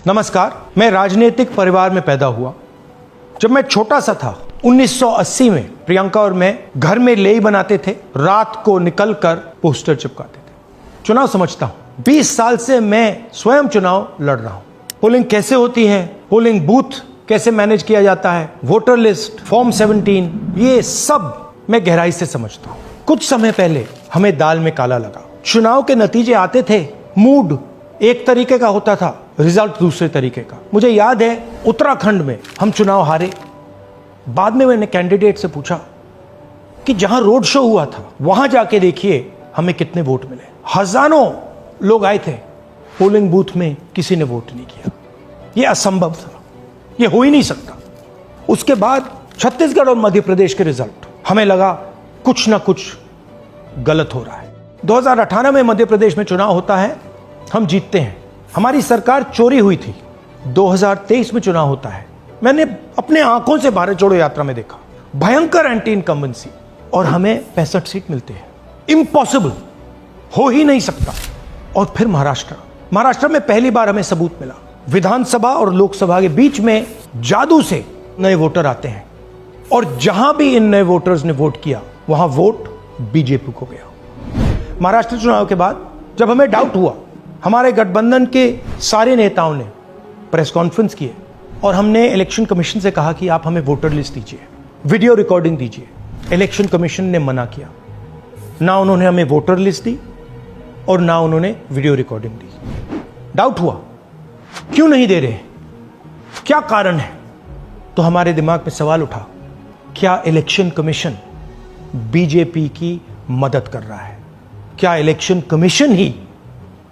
नमस्कार। मैं राजनीतिक परिवार में पैदा हुआ। जब मैं छोटा सा था 1980 में प्रियंका और मैं घर में लेई बनाते थे, रात को निकलकर पोस्टर चिपकाते थे। चुनाव समझता हूं। 20 साल से मैं स्वयं चुनाव लड़ रहा हूं। पोलिंग कैसे होती है, पोलिंग बूथ कैसे मैनेज किया जाता है, वोटर लिस्ट, फॉर्म 17, ये सब मैं गहराई से समझता हूं। कुछ समय पहले हमें दाल में काला लगा। चुनाव के नतीजे आते थे, मूड एक तरीके का होता था, रिजल्ट दूसरे तरीके का। मुझे याद है उत्तराखंड में हम चुनाव हारे। बाद में मैंने कैंडिडेट से पूछा कि जहां रोड शो हुआ था वहां जाके देखिए हमें कितने वोट मिले। हजारों लोग आए थे, पोलिंग बूथ में किसी ने वोट नहीं किया। यह असंभव था, यह हो ही नहीं सकता। उसके बाद छत्तीसगढ़ और मध्य प्रदेश के रिजल्ट, हमें लगा कुछ ना कुछ गलत हो रहा है। 2018 में मध्य प्रदेश में चुनाव होता है, हम जीतते हैं। हमारी सरकार चोरी हुई थी। 2023 में चुनाव होता है, मैंने अपने आंखों से भारत जोड़ो यात्रा में देखा, भयंकर एंटी इनकम्बेंसी, और हमें 65 सीट मिलते हैं। इम्पॉसिबल, हो ही नहीं सकता। और फिर महाराष्ट्र में पहली बार हमें सबूत मिला। विधानसभा और लोकसभा के बीच में जादू से नए वोटर आते हैं, और जहां भी इन नए वोटर्स ने वोट किया वहां वोट बीजेपी को गया। महाराष्ट्र चुनाव के बाद जब हमें डाउट हुआ, हमारे गठबंधन के सारे नेताओं ने प्रेस कॉन्फ्रेंस किए और हमने इलेक्शन कमीशन से कहा कि आप हमें वोटर लिस्ट दीजिए, वीडियो रिकॉर्डिंग दीजिए। इलेक्शन कमीशन ने मना किया। ना उन्होंने हमें वोटर लिस्ट दी और ना उन्होंने वीडियो रिकॉर्डिंग दी। डाउट हुआ, क्यों नहीं दे रहे, क्या कारण है? तो हमारे दिमाग में सवाल उठा, क्या इलेक्शन कमीशन बीजेपी की मदद कर रहा है? क्या इलेक्शन कमीशन ही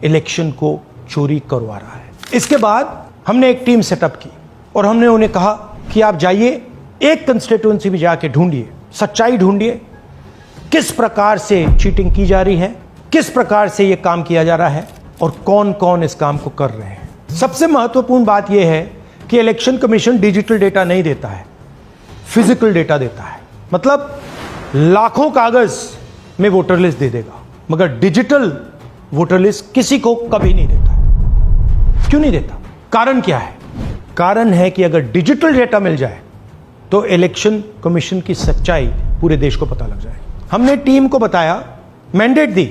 इलेक्शन को चोरी करवा रहा है? इसके बाद हमने एक टीम सेटअप की और हमने उन्हें कहा कि आप जाइए, एक कंस्टिट्यूएंसी भी जाके ढूंढिए, सच्चाई ढूंढिए, किस प्रकार से चीटिंग की जा रही है, किस प्रकार से यह काम किया जा रहा है और कौन कौन इस काम को कर रहे हैं। सबसे महत्वपूर्ण बात यह है कि इलेक्शन कमीशन डिजिटल डेटा नहीं देता है, फिजिकल डेटा देता है। मतलब लाखों कागज में वोटर लिस्ट दे देगा, मगर डिजिटल वोटर लिस्ट किसी को कभी नहीं देता है। क्यों नहीं देता? कारण क्या है? कारण है कि अगर डिजिटल डेटा मिल जाए तो इलेक्शन कमीशन की सच्चाई पूरे देश को पता लग जाए। हमने टीम को बताया, मैंडेट दी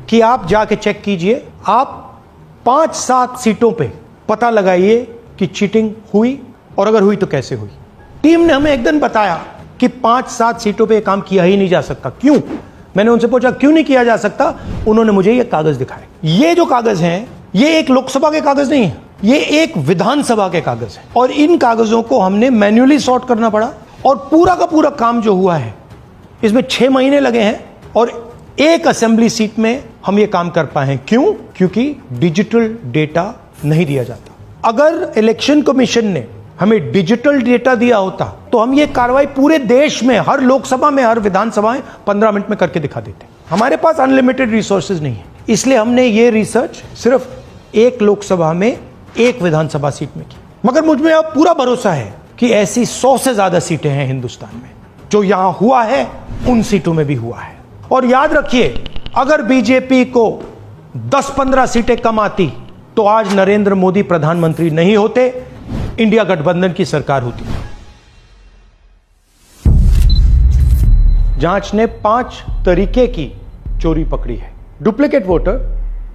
कि आप जाके चेक कीजिए, आप 5-7 सीटों पे पता लगाइए कि चीटिंग हुई, और अगर हुई तो कैसे हुई। टीम ने हमें एक दिन बताया कि 5-7 सीटों पे यह काम किया ही नहीं जा सकता। क्यों? मैंने उनसे पूछा क्यों नहीं किया जा सकता। उन्होंने मुझे ये कागज दिखाए। ये जो कागज हैं, ये एक लोकसभा के कागज नहीं है, ये एक विधानसभा के कागज है, और इन कागजों को हमने मैन्युअली सॉर्ट करना पड़ा। और पूरा का पूरा काम जो हुआ है, इसमें 6 महीने लगे हैं, और एक असेंबली सीट में हम ये काम कर पाए हैं। क्यों? क्योंकि डिजिटल डेटा नहीं दिया जाता। अगर इलेक्शन कमीशन ने हमें डिजिटल डेटा दिया होता तो हम ये कार्रवाई पूरे देश में, हर लोकसभा में, हर विधानसभा में 15 मिनट में करके दिखा देते। हमारे पास अनलिमिटेड रिसोर्सेज नहीं है, इसलिए हमने ये रिसर्च सिर्फ एक लोकसभा में, एक विधानसभा सीट में की। मगर मुझ में अब पूरा भरोसा है कि ऐसी 100 से ज्यादा सीटें हैं हिंदुस्तान में। जो यहां हुआ है उन सीटों में भी हुआ है। और याद रखिए, अगर बीजेपी को 10-15 सीटें कम आती तो आज नरेंद्र मोदी प्रधानमंत्री नहीं होते, इंडिया गठबंधन की सरकार होती। जांच ने 5 तरीके की चोरी पकड़ी है। डुप्लीकेट वोटर,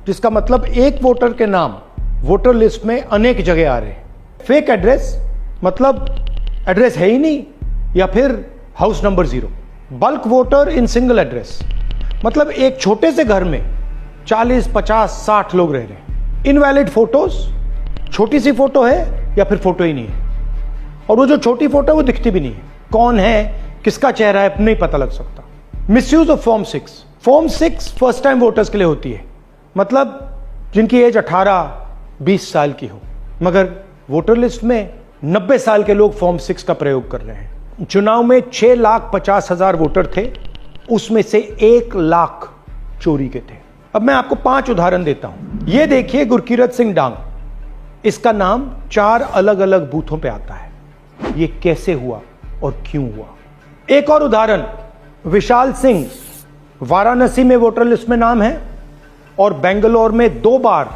जिसका मतलब एक वोटर के नाम वोटर लिस्ट में अनेक जगह आ रहे हैं। फेक एड्रेस, मतलब एड्रेस है ही नहीं या फिर house number 0। Bulk voter in single address, मतलब एक छोटे से घर में 40, 50, 60 लोग रह रहे हैं। इनवैलिड फोटोज, छोटी सी फोटो है या फिर फोटो ही नहीं है, और वो जो छोटी फोटो है वो दिखती भी नहीं है। कौन है, किसका चेहरा है, नहीं पता लग सकता। Misuse of form 6। Form 6 first time voters के लिए होती है, मतलब जिनकी एज 18-20 साल की हो, मगर वोटर लिस्ट में 90 साल के लोग फॉर्म 6 का प्रयोग कर रहे हैं। चुनाव में 6,50,000 वोटर थे, उसमें से 1 लाख चोरी के थे। अब मैं आपको 5 उदाहरण देता हूं। यह देखिए, गुरकीरत सिंह डांग, इसका नाम 4 अलग अलग बूथों पे आता है। यह कैसे हुआ और क्यों हुआ? एक और उदाहरण, विशाल सिंह, वाराणसी में वोटर लिस्ट में नाम है और बेंगलोर में 2 बार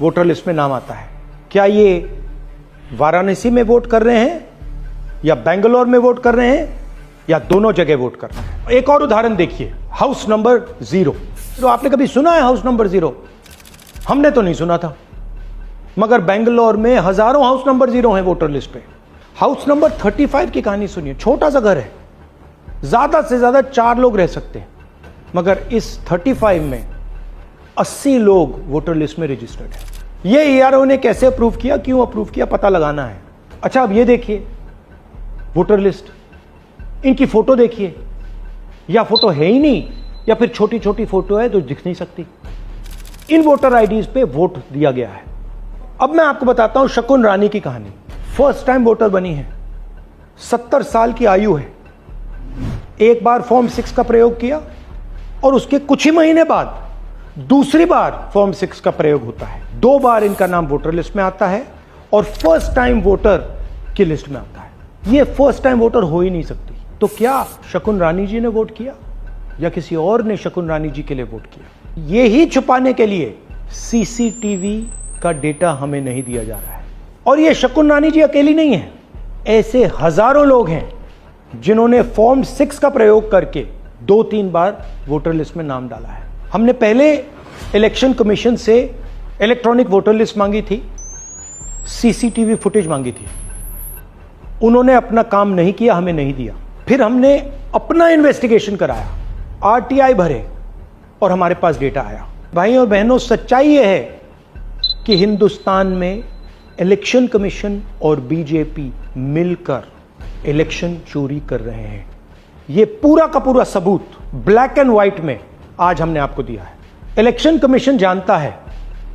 वोटर लिस्ट में नाम आता है। क्या ये वाराणसी में वोट कर रहे हैं या बेंगलोर में वोट कर रहे हैं या दोनों जगह वोट कर रहे हैं? एक और उदाहरण देखिए, हाउस नंबर 0। तो आपने कभी सुना है हाउस नंबर 0? हमने तो नहीं सुना था, मगर बेंगलोर में हजारों हाउस नंबर 0 हैं वोटर लिस्ट पे। हाउस नंबर 35 की कहानी सुनिए। छोटा सा घर है, ज्यादा से ज्यादा 4 लोग रह सकते हैं, मगर इस 35 में 80 लोग वोटर लिस्ट में रजिस्टर्ड है। ये ईआरओ ने कैसे अप्रूव किया, क्यों अप्रूव किया, पता लगाना है। अच्छा, अब ये देखिए वोटर लिस्ट, इनकी फोटो देखिए, या फोटो है ही नहीं या फिर छोटी छोटी फोटो है तो दिख नहीं सकती। इन वोटर आईडीज पे वोट दिया गया है। अब मैं आपको बताता हूं शकुन रानी की कहानी। फर्स्ट टाइम वोटर बनी है, 70 साल की आयु है। एक बार फॉर्म 6 का प्रयोग किया और उसके कुछ ही महीने बाद दूसरी बार फॉर्म 6 का प्रयोग होता है। 2 बार इनका नाम वोटर लिस्ट में आता है और फर्स्ट टाइम वोटर की लिस्ट में आता है। ये फर्स्ट टाइम वोटर हो ही नहीं सकती। तो क्या शकुन रानी जी ने वोट किया या किसी और ने शकुन रानी जी के लिए वोट किया? ये ही छुपाने के लिए सीसीटीवी का डेटा हमें नहीं दिया जा रहा है। और ये शकुन रानी जी अकेली नहीं है, ऐसे हजारों लोग हैं जिन्होंने फॉर्म 6 का प्रयोग करके 2-3 बार वोटर लिस्ट में नाम डाला है। हमने पहले इलेक्शन कमीशन से इलेक्ट्रॉनिक वोटर लिस्ट मांगी थी, सीसीटीवी फुटेज मांगी थी। उन्होंने अपना काम नहीं किया, हमें नहीं दिया। फिर हमने अपना इन्वेस्टिगेशन कराया, आरटीआई भरे और हमारे पास डेटा आया। भाई और बहनों, सच्चाई यह है कि हिंदुस्तान में इलेक्शन कमीशन और बीजेपी मिलकर इलेक्शन चोरी कर रहे हैं। यह पूरा का पूरा सबूत ब्लैक एंड व्हाइट में आज हमने आपको दिया है। इलेक्शन कमीशन जानता है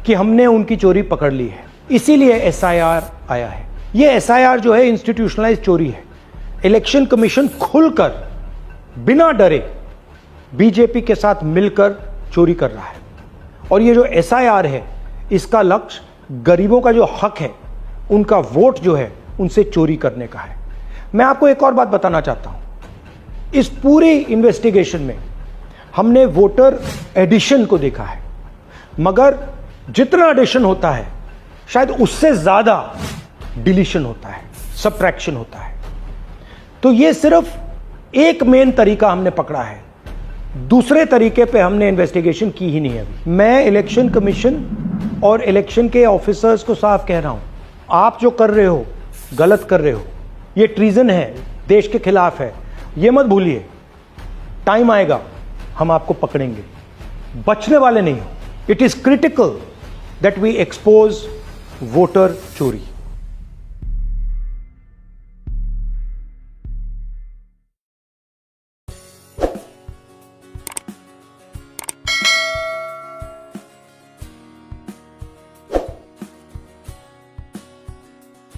कि हमने उनकी चोरी पकड़ ली है, इसीलिए एसआईआर आया है। यह एसआईआर जो है इंस्टीट्यूशनलाइज चोरी है। इलेक्शन कमीशन खुलकर बिना डरे बीजेपी के साथ मिलकर चोरी कर रहा है। और ये जो एसआईआर है, इसका लक्ष्य गरीबों का जो हक है, उनका वोट जो है, उनसे चोरी करने का है। मैं आपको एक और बात बताना चाहता हूं। इस पूरी इन्वेस्टिगेशन में हमने वोटर एडिशन को देखा है, मगर जितना एडिशन होता है शायद उससे ज्यादा डिलीशन होता है, सबट्रैक्शन होता है। तो ये सिर्फ एक मेन तरीका हमने पकड़ा है, दूसरे तरीके पे हमने इन्वेस्टिगेशन की ही नहीं है अभी। मैं इलेक्शन कमीशन और इलेक्शन के ऑफिसर्स को साफ कह रहा हूं, आप जो कर रहे हो गलत कर रहे हो, ये ट्रीजन है, देश के खिलाफ है। ये मत भूलिए, टाइम आएगा हम आपको पकड़ेंगे, बचने वाले नहीं हो। It is critical that we expose voter चोरी।